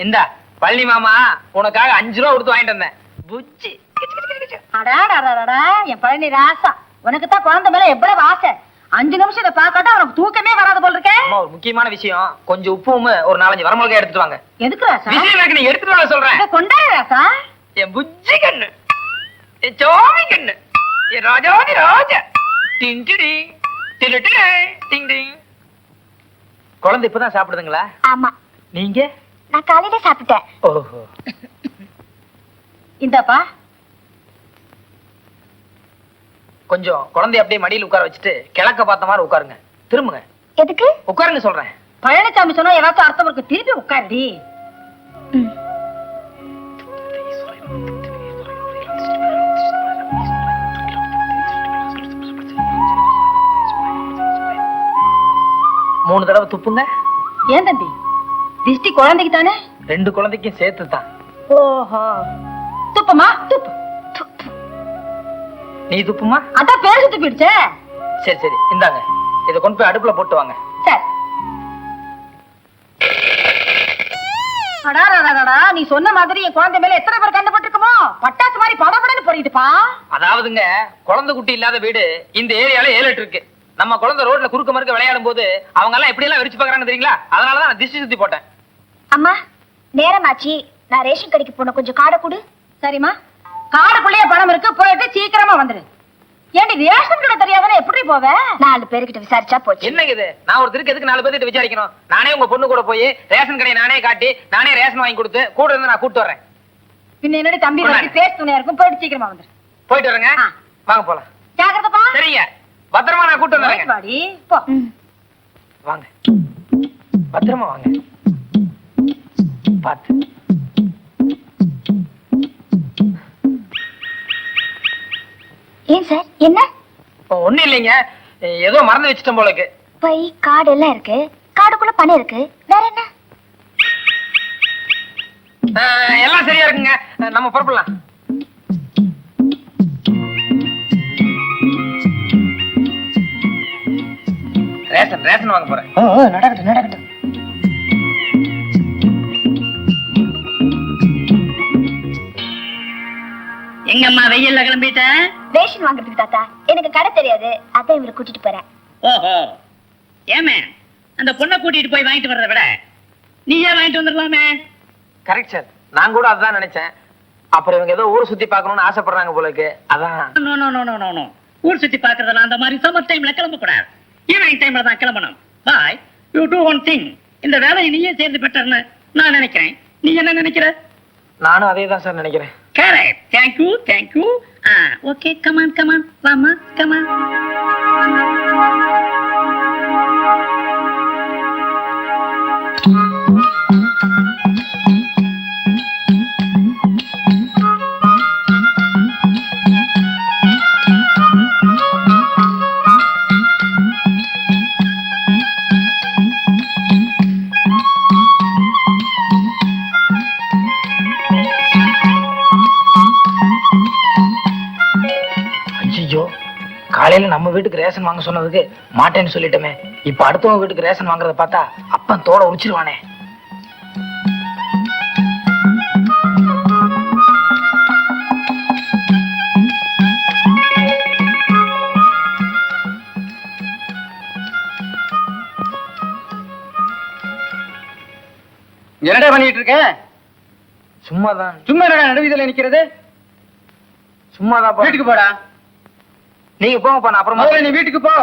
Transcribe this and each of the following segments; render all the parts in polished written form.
இந்தா பழனி மாமா உனக்காக 5 ரூபா கொடுத்து வாங்கிட்டு வந்தேன். புச்சி. என் பழனி ராசா, உனக்கு தான் குழந்தை மேல எவ்வளவு ஆசை. 5 நிமிஷம் இதை பார்க்கட்டா உனக்கு தூக்கமே வராது போல் இருக்கேன். ஒரு முக்கியமான விஷயம், கொஞ்சம் உப்பும் ஒரு 4-5 வரமிளகாய் எடுத்துட்டு வாங்க. எதுக்கு ராசா? விஷயம் நீ எடுத்துட்டு வாங்க சொல்றேன். கொண்டாடு ராசா. என் புச்சி கண்ணு, என் சோமி கண்ணு, என் ராஜாதி ராஜா. டிண்டிடி டிடிடி டிங் டிங். குழந்தை இப்பதான் சாப்பிடுதுங்களா? ஆமா. நீங்க? நான் காலையில சாப்பிட்டேன். ஓஹோ. இந்தப்பா கொஞ்சம் குழந்தைய அப்படியே மடியில் உட்கார வச்சுட்டு கிழக்க பார்த்த மாதிரி உட்காருங்க. திரும்புங்க. எதுக்கு? உட்காருங்க சொல்றேன். பழனிசாமி சொன்னா ஏதாச்சும் அர்த்தம் இருக்கு. திருப்பி உட்காருடி. மூணு தடவை துப்புங்க. ஏன் தம்பி? திஷ்டி குழந்தைக்கு தானே? 2 குழந்தைக்கும் சேர்த்து தான். ஓஹோ. துப்புமா துப்பு. நீ துப்புமா? அதான் பேரு துப்பிடுச்சே. சரி சரி இந்தாங்க, இதை கொண்டு போய் அடுப்புல போட்டு வாங்க. சரி. அடாடா, நீ சொன்ன மாதிரி என் குழந்தை மேல எத்தனை பேர் கண்டுபட்டுருக்குமோ? பட்டாசு மாதிரி படபடன்னு போறிடுப்பா. அதாவதுங்க, குழந்தை குட்டி இல்லாத வீடு இந்த ஏரியால 7-8 இருக்கு. நம்ம குழந்தை ரோட்ல குறுக்க மறுக்க விளையாடும் போது அவங்க எல்லாம் எப்படி எல்லாம் விரிச்சு பாக்குறாங்க தெரியுங்களா? அதனாலதான் நான் திஷ்டி சுத்தி போட்டேன். அம்மா நேரமாச்சு, நான் ரேஷன் கடைக்கு போன கொஞ்சம் காடை கொடு. சரிம்மா, காடுக்குள்ளேயே பணம் இருக்கு, போயிட்டு சீக்கிரமா வந்துரு. ஏண்டி ரேஷன் கடை தெரியாதானே எப்படி போவ? 4 பேர்கிட்ட விசாரிச்சா போச்சு. என்னங்க இது? நான் ஒருத்தருக்கு எதுக்கு 4 பேர்கிட்ட விசாரிக்கணும்? நானே உங்க பொண்ணு கூட போய் ரேஷன் கடையை நானே காட்டி நானே ரேஷன் வாங்கி கொடுத்து கூட இருந்து நான் கூட்டு வரேன். பின்ன என்னடி தம்பி பேச துணையா இருக்கும். போயிட்டு சீக்கிரமா வந்துரு. போயிட்டு வரேங்க. வாங்க போலாம். ஜாக்கிரதைப்பா. சரிங்க, பத்திரமா நான் கூட்டு வந்துறேன். வாடி போ. வாங்க, பத்திரமா வாங்க. பாத்து. ஏன் சார் என்ன? ஒண்ணும் இல்லைங்க, ஏதோ மறந்து வச்சிட்டேன் போலக்கு. பை காடு எல்லாம் இருக்கு, காடுக்குள்ள பணம் இருக்கு, வேற என்ன? எல்லாம் சரியா இருக்குங்க, நம்ம புறப்படலாம். ரேஷன் வாங்க போறேன். நடக்கட்டும் நடக்கட்டும். எங்கம்மா வெயில்ல கிளம்பிட்ட? ரேஷன் வாங்குறதுக்கு தாத்தா. எனக்கு கடை தெரியாது, அதான் இவரை கூட்டிட்டு போறேன். ஓஹோ. ஏமே அந்த பொண்ணை கூட்டிட்டு போய் வாங்கிட்டு வர்றத விட நீயே வாங்கிட்டு வந்துடலாமே. கரெக்ட் சார், நான் கூட அதான் நினைச்சேன். அப்புறம் இவங்க ஏதோ ஊர் சுத்தி பார்க்கணும்னு ஆசைப்படுறாங்க போலக்கு, அதான். No no no no no. ஊர் சுத்தி பார்க்கறதெல்லாம் அந்த மாதிரி சம்மர் டைம்ல கிளம்ப கூடாது, ஈவினிங் டைம்ல தான் கிளம்பணும். பாய், யூ டூ ஒன் திங். இந்த வேலையை நீயே சேர்ந்து பெற்றன்னு நான் நினைக்கிறேன். நீ என்ன நினைக்கிற? நானும் அதே தான் சார் நினைக்கிறேன். Correct. Thank you thank you. Okay, come on come on வாமா கமான். காலையில நம்ம வீட்டுக்கு ரேஷன் வாங்க சொன்னதுக்கு மாட்டேன்னு சொல்லிட்டோமே. இப்ப அடுத்தவங்க வீட்டுக்கு ரேஷன் வாங்குறத பார்த்தா அப்பன் தோட உரிச்சிருவானே. என்னடா பண்ணிட்டு இருக்க? சும்மாதான். சும்மா நடுவீதில நிக்கிறது? சும்மாதான். வீட்டுக்கு போடா. நீங்க போங்கப்பா, நான் அப்புறமா. நீ வீட்டுக்கு போ.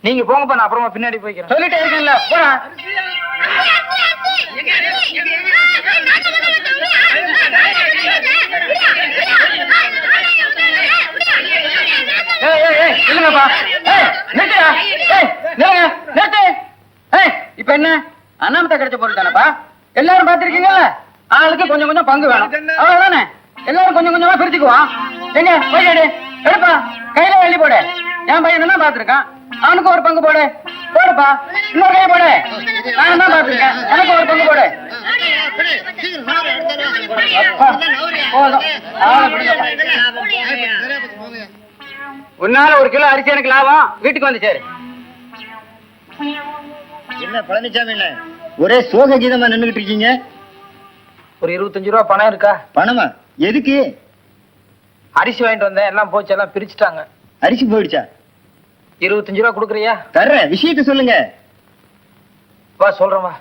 நீங்க போங்கப்பா, நான் அப்புறமா பின்னாடி போய்க்கிறேன். சொல்லிட்டே இருக்கேன்ல, போடா. இல்லங்கப்பா, நிறுத்துடா. நிறுத்து. இப்ப என்ன அண்ணாமத்தை கிடைச்ச பொருள் தானப்பா? எல்லாரும் பாத்திருக்கீங்கல்ல, ஆளுக்கு கொஞ்சம் கொஞ்சம் பங்கு வேணும், அவ்வளவுதானே? எல்லாரும் கொஞ்சம் கொஞ்சமா பிரிச்சுக்குவான். எங்க போய் எடுப்பா, கையில எழுதி போடு. என் பையன் தான் பாத்துருக்கான், அவனுக்கு ஒரு பங்கு போடு. போடுப்பா, இன்னொரு கையை போடு. நானும் தான் பாத்துருக்கேன், எனக்கு ஒரு பங்கு போடு. உன்னால 1 கிலோ அரிசி எனக்கு லாபம். வீட்டுக்கு வந்து சேரு. என்ன பழனிசாமி, ஒரே சோக கீதமா நின்னுகிட்டு இருக்கீங்க. ஒரு 25 ரூபா பணம் இருக்கா? பணமா? எதுக்கு? அரிசி வாங்கிட்டு வந்தேன், எல்லாம் போச்சு, எல்லாம் பிரிச்சுட்டாங்க. அரிசி போயிடுச்சா? 25 ரூபா கொடுக்குறியா? தர்றேன், விஷயத்த சொல்லுங்க. வா சொல்றேன் வா.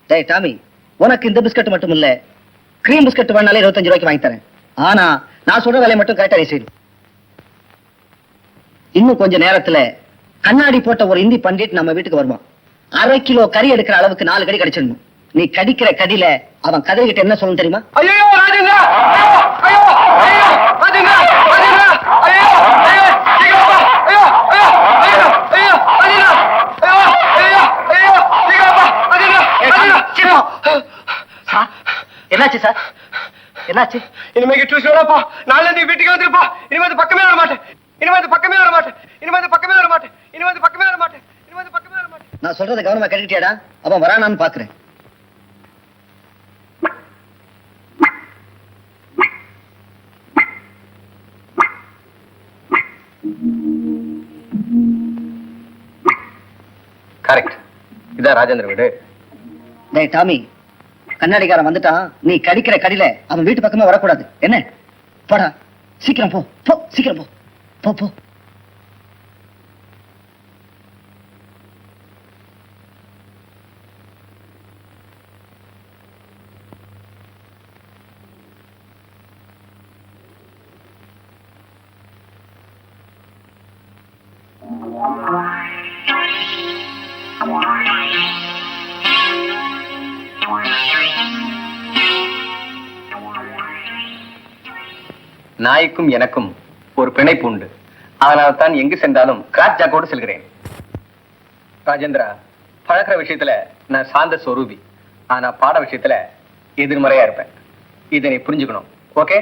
டேய் டாமி, உனக்கு இந்த பிஸ்கட் மட்டும் இல்ல, கிரீம் பிஸ்கட் வேணாலே 25 ரூபாய்க்கு வாங்கி தரேன். ஆனா நான் சொல்ற வேலையை மட்டும் கரெக்டா செய்யும். இன்னும் கொஞ்ச நேரத்துல கண்ணாடி போட்ட ஒரு இந்தி பண்டிட் நம்ம வீட்டுக்கு வருவான். 1/2 கிலோ கறி எடுக்கிற அளவுக்கு 4 கடி கிடைச்சிடணும். நீ கடிக்கிற கடியில அவன் கதைகிட்ட என்ன சொல்லணும் தெரியுமா? ஐயோ ராஜேந்திரா, ஐயோ ஐயோ ராஜேந்திரா, ராஜேந்திரா, ஐயோ ஐயோ சீக்கிரமா, ஐயோ ஐயோ ஐயோ ஐயோ ராஜேந்திரா, ஐயோ ஐயோ ஐயோ சீக்கிரமா, ராஜேந்திரா, ராஜேந்திரா. சார் என்னாச்சு சார்? என்னாச்சு? இனிமேல் டியூஷன் வரப்பா, நாளைல நீ வீட்டுக்கு வந்துருப்பா. இனிமே அந்த பக்கமே வர மாட்டேன், இனிமே அந்த பக்கமே வர மாட்டேன், இனிமே அந்த பக்கமே வர மாட்டேன், இனிமே அந்த பக்கமே வர மாட்டேன், இனிமே அந்த பக்கமே வர மாட்டேன். நான் சொல்றத கவனமா கேட்டுட்டியாடா? அவன் வரானான்னு பாக்குறேன். கரெக்ட், இதான் ராஜேந்திர வீடு. டேய் டாமி, கண்ணாடிக்காரன் வந்துட்டான். நீ கடிக்கிற கடியில அவன் வீட்டு பக்கமே வரக்கூடாது. என்ன? போடா, சீக்கிரம் போ, போ சீக்கிரம் போ, போ போ. நாய்க்கும் எனக்கும் ஒரு பிணைப்பு உண்டு. அதனால் தான் எங்கு சென்றாலும் கிராக் ஜாக்கோடு செல்கிறேன். ராஜேந்திரா, பழக்கிற விஷயத்துல நான் சாந்த சொரூபி, ஆனா பாட விஷயத்துல எதிர்மறையா இருப்பேன். இதை நீ புரிஞ்சுக்கணும். ஓகே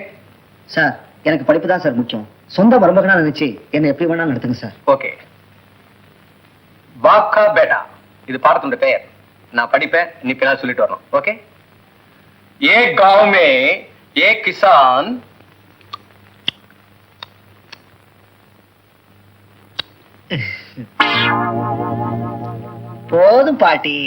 சார், எனக்கு படிப்பு தான் சார் முக்கியம். சொந்த மருமகனா நினைச்சு என்ன எப்படி வேணா நடத்துங்க சார். ஓகே. பாக்கா பேட்டா, இது பாடத்துடைய பெயர். நான் படிப்பேன், நீ பின்னால் சொல்லிட்டு வரணும். ஓகே. ஏ காவ் மே ஏ கிசான் போதும் பாட்டி.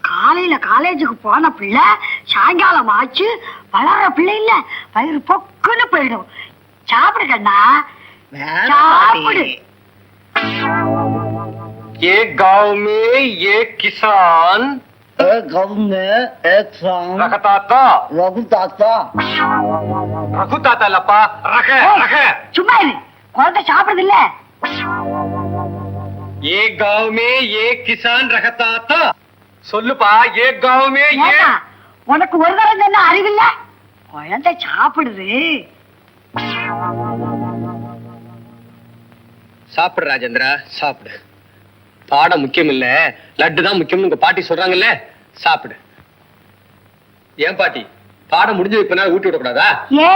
காலையில காலேஜுக்கு போன பிள்ளை சாயங்காலம் ஆச்சு வளர்ற பிள்ளை இல்ல, வயிறு பொக்குன்னு போயிடும். சாப்பிடு கண்ணா, சாப்பிடு. ये गांव में ये किसान रखताता रखुताता लपा रख रख சும்மா இரு, குழந்தை சாப்பிடுறது இல்ல. ये गांव में ये किसान रखताता சொல்லுப்பா. ये गांव में ये ஏன்னா, உனக்கு ஒரு தரம் என்ன அறிவில்ல? குழந்தை சாப்பிடுது. சாப்பிடு ராஜேந்திரா, சாப்பிடு. பாடம் முக்கியம் இல்ல, லட்டு தான் முக்கியம். உங்க பாட்டி சொல்றாங்கல்ல, சாப்பிடு. ஏன் பாட்டி, பாடம் முடிஞ்சு இப்ப நான் ஊட்டி விடக்கூடாதா? ஏ,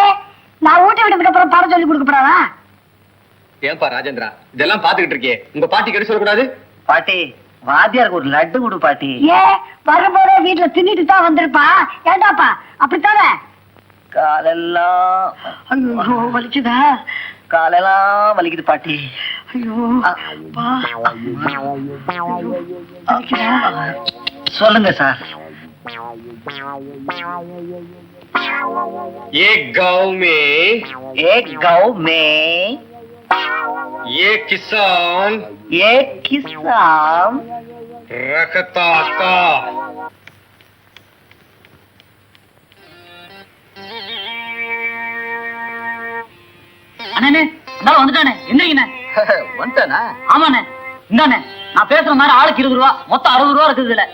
நான் ஊட்டி விட்டதுக்கு அப்புறம் பாடம் சொல்லி கொடுக்கப்படாதா? ஏன்பா ராஜேந்திரா, இதெல்லாம் பாத்துக்கிட்டு இருக்கே, உங்க பாட்டி கெடு சொல்லக்கூடாது? பாட்டி, வாத்தியாருக்கு ஒரு லட்டு கொடு பாட்டி. ஏ, வரும்போதே வீட்டுல தின்னுட்டு தான் வந்திருப்பா. ஏண்டாப்பா அப்படித்தானே? காலெல்லாம் ஐயோ வலிக்குதா? காலெல்லாம் வலிக்குது பாட்டி. ஐயோ அப்பா. வலிக்குதா? சொல்லுங்க சார். ये गांव में एक गांव में ये किसान एक किसान रखता था அண்ணே, இந்தாலும் வந்துட்டானே. எந்திரிங்கண்ணே. வந்துட்டானா? ஆமாண்ணே, இந்தாண்ணே. நான் பேசுற மாதிரி ஆளுக்கு 20 ரூபா, மொத்தம் 60 ரூபா இருக்குது இதுல.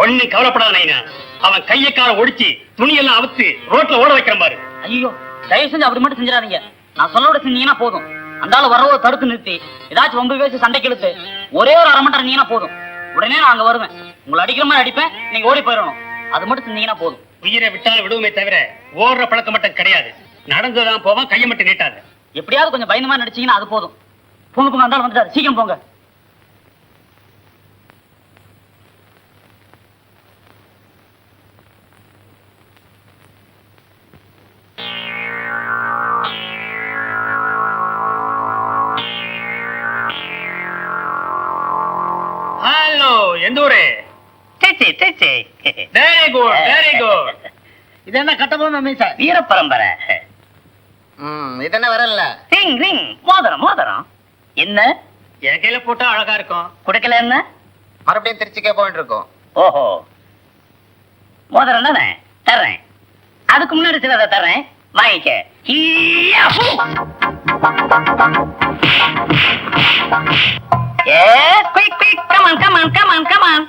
ஒண்ணு கவலைப்படாத நைனா, அவன் கையக்கார ஒடிச்சு துணியெல்லாம் அவுத்து ரோட்ல ஓட வைக்கிற பாரு. ஐயோ, தயவு செஞ்சு அப்படி மட்டும் செஞ்சிடாதீங்க. நான் சொல்லோட செஞ்சீங்கன்னா போதும். அந்தாலும் வரவோ தடுத்து நிறுத்தி ஏதாச்சும் உங்க பேசி சண்டைக்கு இழுத்து ஒரே ஒரு 1/2 மணி நேரம் இருந்தீங்கன்னா போதும். உடனே நான் அங்க வருவேன். உங்களை அடிக்கிற மாதிரி அடிப்பேன், நீங்க ஓடி போயிடணும். அது மட்டும் செஞ்சீங்கன்னா போதும். உயிரை விட்டாலும் விடுவோமே தவிர ஓடுற பழக்கம் மட்டும் கிடையாது. நடந்துதான் போவான், கையை மட்டும் நீட்டாது. எப்படியாவது கொஞ்சம் பயந்தமா நடிச்சீங்கன்னா அது போதும். போங்க போங்க, அந்தாலும் வந்துட்டாரு, சீக்கிரம் போங்க. எந்த ஊரு? Trichy Trichy. Very good very good. இது என்ன கட்டபொம்மை மீசை? வீர பரம்பரை. இது என்ன வரல? ரிங் ரிங் மோதிரம் மோதிரம். என்ன என் கையில போட்டா அழகா இருக்கும். குடுக்கல என்ன? மறுபடியும் திருச்சிக்கே போயிட்டு இருக்கோம். ஓஹோ மோதிரம் தானே தர்றேன். அதுக்கு முன்னாடி சிலதை தர்றேன் வாங்கிக்க. ஈயாஹூ. Yes, quick, quick, come on, come on, come on, come on.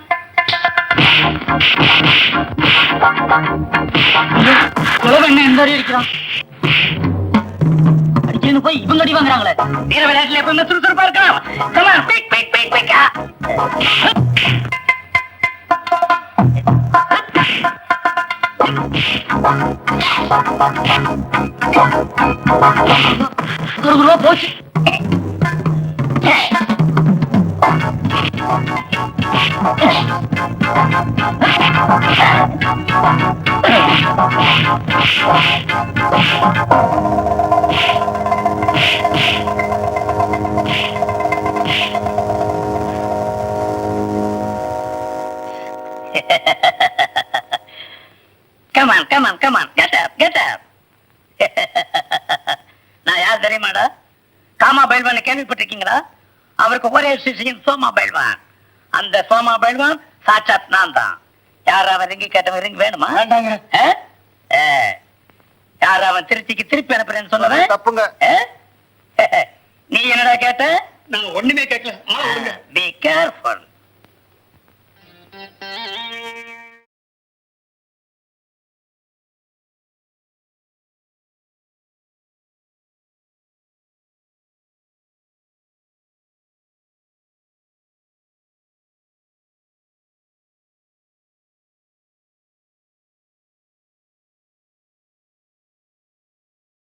என்ன எந்த அடிக்கிறான்? அடிக்கணும் போய் இவங்க அடி வாங்குறாங்களே. வீர விளையாட்டுல எப்பவுமே சுறுசுறுப்பா இருக்கலாம். Come on, quick, quick, quick, quick. குருகுருவா போச்சு. Come on, come on, come on. Get up, get up. நான் யார் தெரியுமாடா? காமா பைல்வான் கேள்விப்பட்டிருக்கீங்களா? அவருக்கு ஒரே சிஷியன் சோமா பைல்வான். அந்த சோமா பைல்வான் சாட்சாத் நான் தான். யார் அவன் ரிங்கி கேட்டவன் ரிங் வேணுமா? வேண்டாங்க. யார் அவன் திருச்சிக்கு திருப்பி அனுப்புறேன்னு சொன்னவன்? தப்புங்க. நீ என்னடா கேட்ட? நான் ஒண்ணுமே கேட்கல. Be careful.